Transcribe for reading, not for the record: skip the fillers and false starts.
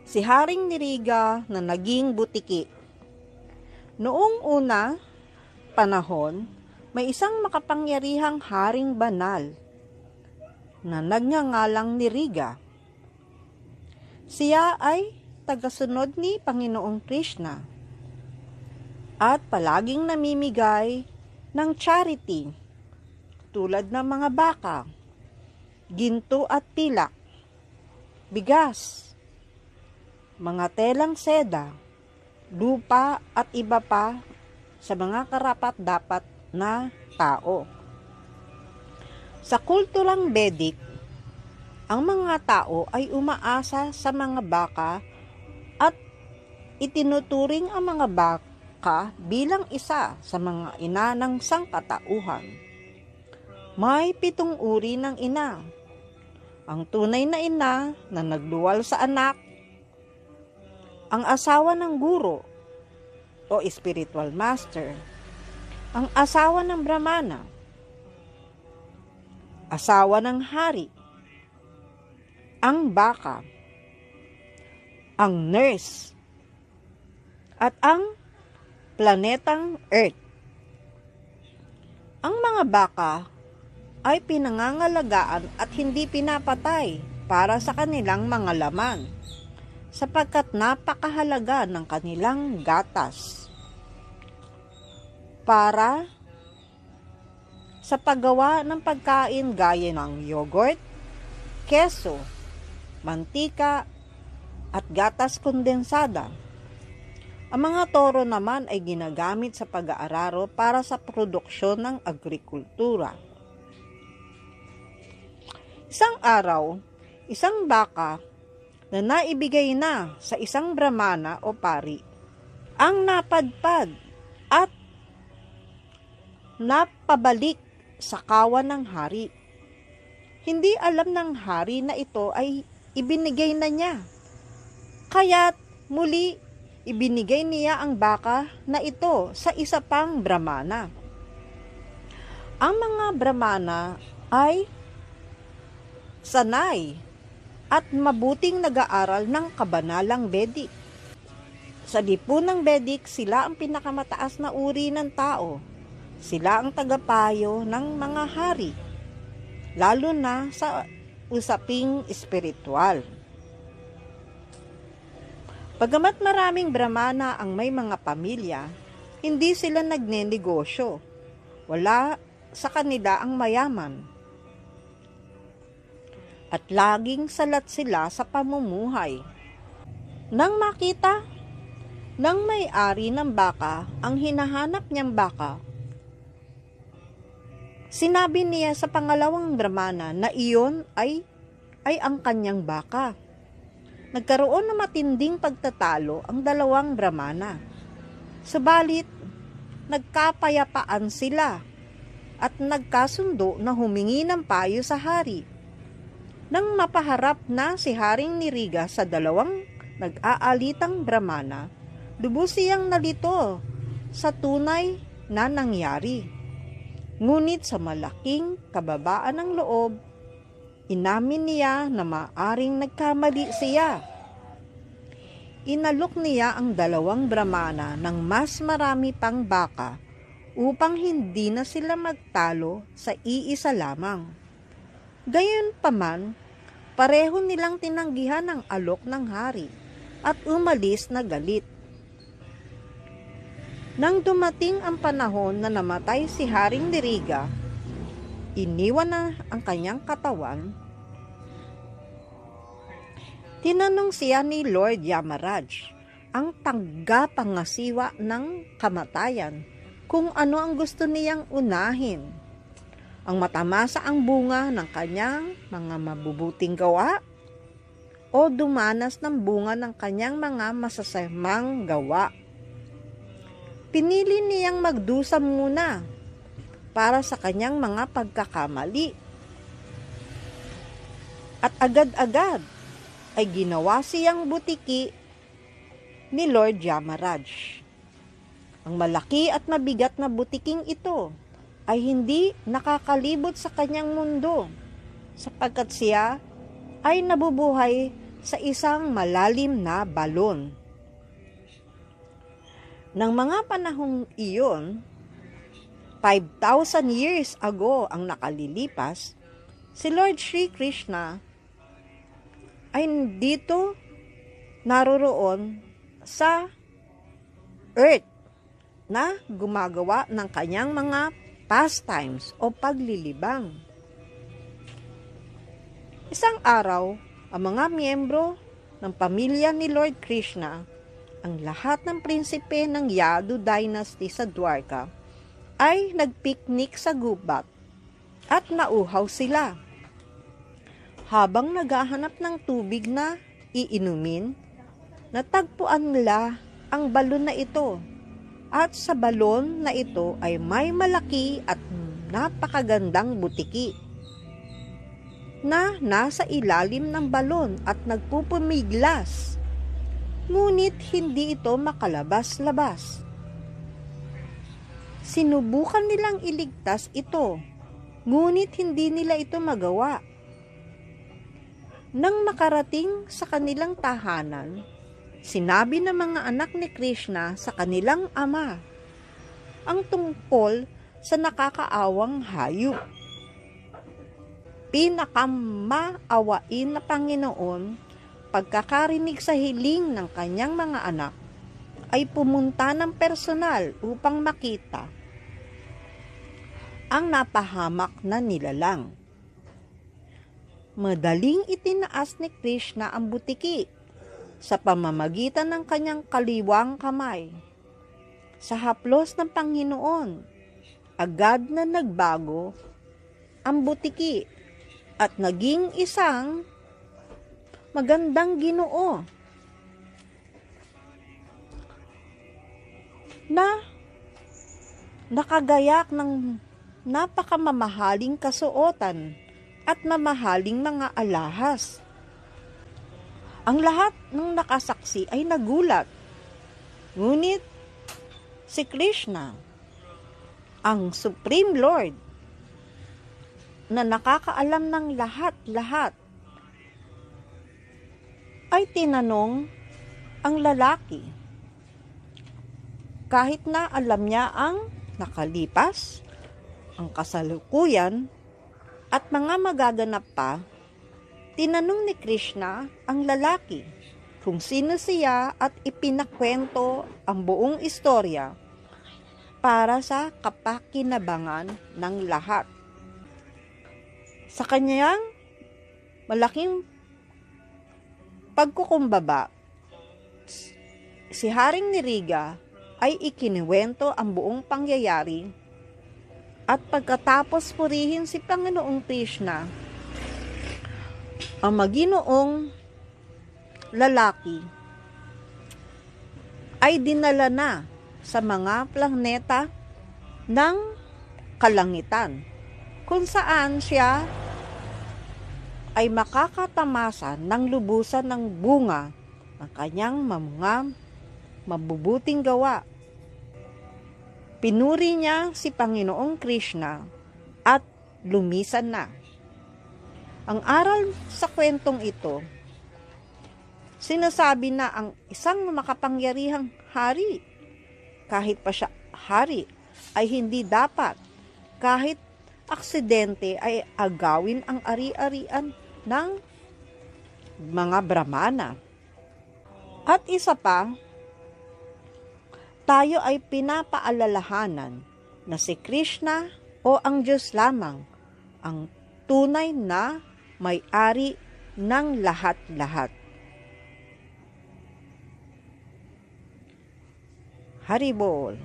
si Haring Niriga na naging butiki. Noong una panahon, may isang makapangyarihang haring banal na nagngangalang Niriga. Siya ay tagasunod ni Panginoong Krishna at palaging namimigay ng charity tulad ng mga baka, ginto at pilak, bigas, mga telang seda, lupa at iba pa sa mga karapat-dapat na tao. Sa kulturang Vedic, ang mga tao ay umaasa sa mga baka at itinuturing ang mga baka bilang isa sa mga ina ng sangkatauhan. May 7 uri ng ina. Ang tunay na ina na nagluwal sa anak, ang asawa ng guro o spiritual master, ang asawa ng brahmana, asawa ng hari, ang baka, ang nurse, at ang planetang Earth. Ang mga baka ay pinangangalagaan at hindi pinapatay para sa kanilang mga laman, sapagkat napakahalaga ng kanilang gatas para sa paggawa ng pagkain gaya ng yogurt, keso, mantika, at gatas kondensada. Ang mga toro naman ay ginagamit sa pag-aararo para sa produksyon ng agrikultura. Isang araw, isang baka na naibigay na sa isang brahmana o pari ang napadpad at napabalik sa kawan ng hari. Hindi alam ng hari na ito ay ibinigay na niya. Kaya't muli ibinigay niya ang baka na ito sa isa pang brahmana. Ang mga brahmana ay sanay at mabuting nag-aaral ng kabanalang Vedic. Sa lipunang Vedic, sila ang pinakamataas na uri ng tao. Sila ang tagapayo ng mga hari, lalo na sa usaping espiritual. Bagamat maraming brahmana ang may mga pamilya, hindi sila nagnenegosyo. Wala sa kanila ang mayaman. At laging salat sila sa pamumuhay. Nang makita ng may-ari ng baka ang hinahanap niyang baka, sinabi niya sa pangalawang brahmana na iyon ay ang kanyang baka. Nagkaroon ng matinding pagtatalo ang dalawang brahmana. Subalit, nagkapayapaan sila at nagkasundo na humingi ng payo sa hari. Nang mapaharap na si Haring Niriga sa dalawang nag-aalitang brahmana, lubos siyang nalito sa tunay na nangyari. Ngunit sa malaking kababaan ng loob, inamin niya na maaring nagkamali siya. Inalok niya ang dalawang brahmana ng mas marami pang baka upang hindi na sila magtalo sa iisa lamang. Gayunpaman, pareho nilang tinanggihan ang alok ng hari at umalis na galit. Nang dumating ang panahon na namatay si Haring Niriga, iniwan na ang kanyang katawan. Tinanong siya ni Lord Yamaraj, ang tagapangasiwa ng kamatayan, kung ano ang gusto niyang unahin. Ang matamasa ang bunga ng kanyang mga mabubuting gawa o dumanas ng bunga ng kanyang mga masasamang gawa. Pinili niyang magdusa muna para sa kanyang mga pagkakamali. At agad-agad ay ginawa siyang butiki ni Lord Yamaraj. Ang malaki at mabigat na butiking ito ay hindi nakakalibot sa kanyang mundo, sapagkat siya ay nabubuhay sa isang malalim na balon. Nang mga panahong iyon, 5,000 years ago ang nakalilipas, si Lord Sri Krishna ay dito naroroon sa earth na gumagawa ng kanyang mga pastimes o paglilibang. Isang araw, ang mga miyembro ng pamilya ni Lord Krishna, ang lahat ng prinsipe ng Yadu Dynasty sa Dwarka, ay nagpiknik sa gubat at nauhaw sila. Habang naghahanap ng tubig na iinumin, natagpuan nila ang balon na ito. At sa balon na ito ay may malaki at napakagandang butiki na nasa ilalim ng balon at nagpupumiglas. Ngunit hindi ito makalabas-labas. Sinubukan nilang iligtas ito, ngunit hindi nila ito magawa. Nang makarating sa kanilang tahanan, sinabi ng mga anak ni Krishna sa kanilang ama ang tungkol sa nakakaawang hayop. Pinakamaawain na Panginoon, pagkakarinig sa hiling ng kanyang mga anak, ay pumunta ng personal upang makita ang napahamak na nilalang. Madaling itinaas ni Krishna ang butiki sa pamamagitan ng kanyang kaliwang kamay. Sa haplos ng Panginoon, agad na nagbago ang butiki at naging isang magandang Ginoo na nakagayak ng napakamamahaling kasuotan at mamahaling mga alahas. Ang lahat ng nakasaksi ay nagulat. Ngunit si Krishna, ang Supreme Lord, na nakakaalam ng lahat-lahat, ay tinanong ang lalaki. Kahit na alam niya ang nakalipas, ang kasalukuyan, at mga magaganap pa, tinanong ni Krishna ang lalaki kung sino siya at ipinakwento ang buong istorya para sa kapakinabangan ng lahat. Sa kanyang malaking pagkukumbaba, si Haring Niriga ay ikiniwento ang buong pangyayari at pagkatapos purihin si Panginoong Krishna, ang maginoong lalaki ay dinala na sa mga planeta ng kalangitan kung saan siya ay makakatamasa ng lubusan ng bunga ng kanyang mga mabubuting gawa. Pinuri niya si Panginoong Krishna at lumisan na. Ang aral sa kwentong ito, sinasabi na ang isang makapangyarihang hari, kahit pa siya hari, ay hindi dapat kahit aksidente ay agawin ang ari-arian ng mga Brahmana. At isa pa, tayo ay pinapaalalahanan na si Krishna o ang Diyos lamang ang tunay na may-ari ng lahat-lahat. Haribol.